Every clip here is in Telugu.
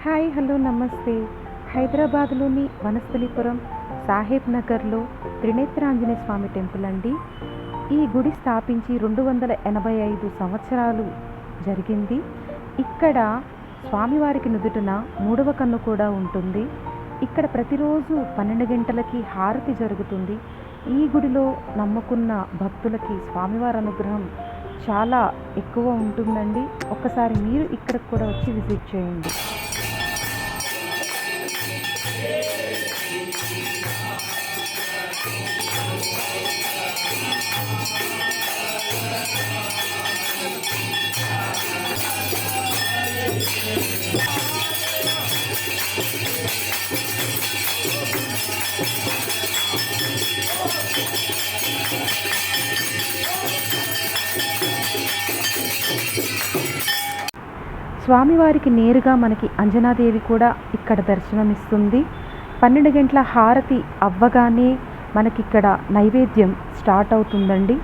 హాయ్ హలో నమస్తే. హైదరాబాద్లోని వనస్థలిపురం సాహెబ్ నగర్లో త్రినేత్రాంజనేయ స్వామి టెంపుల్ అండి. ఈ గుడి స్థాపించి 285 సంవత్సరాలు జరిగింది. ఇక్కడ స్వామివారికి నుదుటన మూడవ కన్ను కూడా ఉంటుంది. ఇక్కడ ప్రతిరోజు 12 గంటలకి హారతి జరుగుతుంది. ఈ గుడిలో నమ్ముకున్న భక్తులకి స్వామివారి అనుగ్రహం చాలా ఎక్కువ ఉంటుందండి. ఒక్కసారి మీరు ఇక్కడికి కూడా వచ్చి విజిట్ చేయండి. స్వామివారికి నేరుగా మనకి అంజనాదేవి కూడా ఇక్కడ దర్శనమిస్తుంది. 12 గంటల హారతి అవ్వగానే మనకిక్కడ నైవేద్యం స్టార్ట్ అవుతుందండి.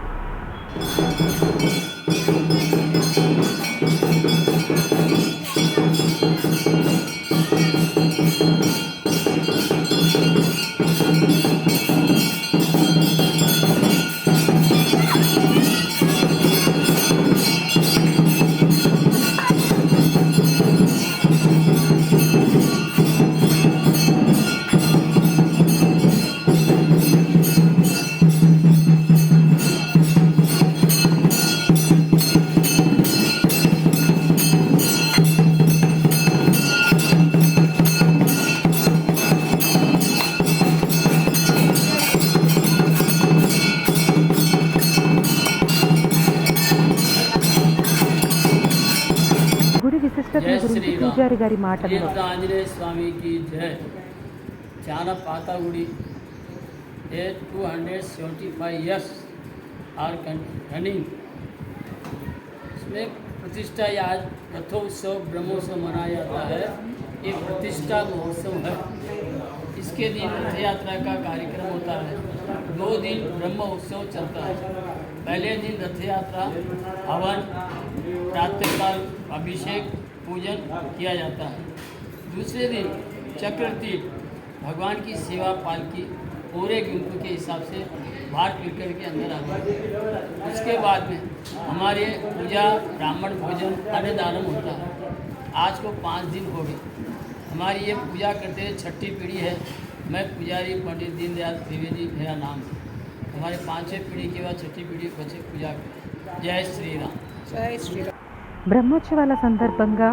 జై శ్రీరామ్. ఆంజనేయ స్వామికి జై. చాలా పాత గుడి 275 years आर रनिंग. इसमें प्रतिष्ठा या आज रथोत्सव ब्रह्मोत्सव मनाया जाता है. ये प्रतिष्ठा महोत्सव है. इसके दिन रथ यात्रा का कार्यक्रम होता है. 2 दिन ब्रह्मोत्सव चलता है. पहले दिन रथ यात्रा, हवन, प्रातःकाल अभिषेक पूजन किया जाता है. दूसरे दिन चक्रतीर्थ, भगवान की सेवा पालकी पूरे गुंपु के हिसाब से बाहर कीर्तन के अंदर आता है. उसके बाद में हमारे पूजा, ब्राह्मण भोजन, अन्नदान होता है. आज को 5 दिन हो गए. हमारी ये पूजा करते हैं, छठी पीढ़ी है. मैं पुजारी पंडित दीनदयाल त्रिवेदी मेरा नाम है. हमारे 5-6 पीढ़ी के बाद छठी पीढ़ी बच्चे पूजा करते. जय श्री राम. जय श्री राम. బ్రహ్మోత్సవాల సందర్భంగా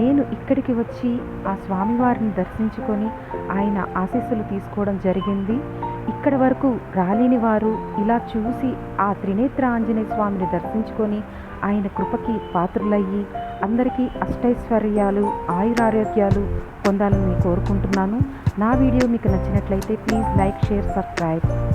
నేను ఇక్కడికి వచ్చి ఆ స్వామివారిని దర్శించుకొని ఆయన ఆశీస్సులు తీసుకోవడం జరిగింది. ఇక్కడ వరకు రాలేని వారు ఇలా చూసి ఆ త్రినేత్ర ఆంజనేయ స్వామిని దర్శించుకొని ఆయన కృపకి పాత్రులయ్యి అందరికీ అష్టైశ్వర్యాలు, ఆయురారోగ్యాలు పొందాలని కోరుకుంటున్నాను. నా వీడియో మీకు నచ్చినట్లయితే ప్లీజ్ లైక్, షేర్, సబ్స్క్రైబ్.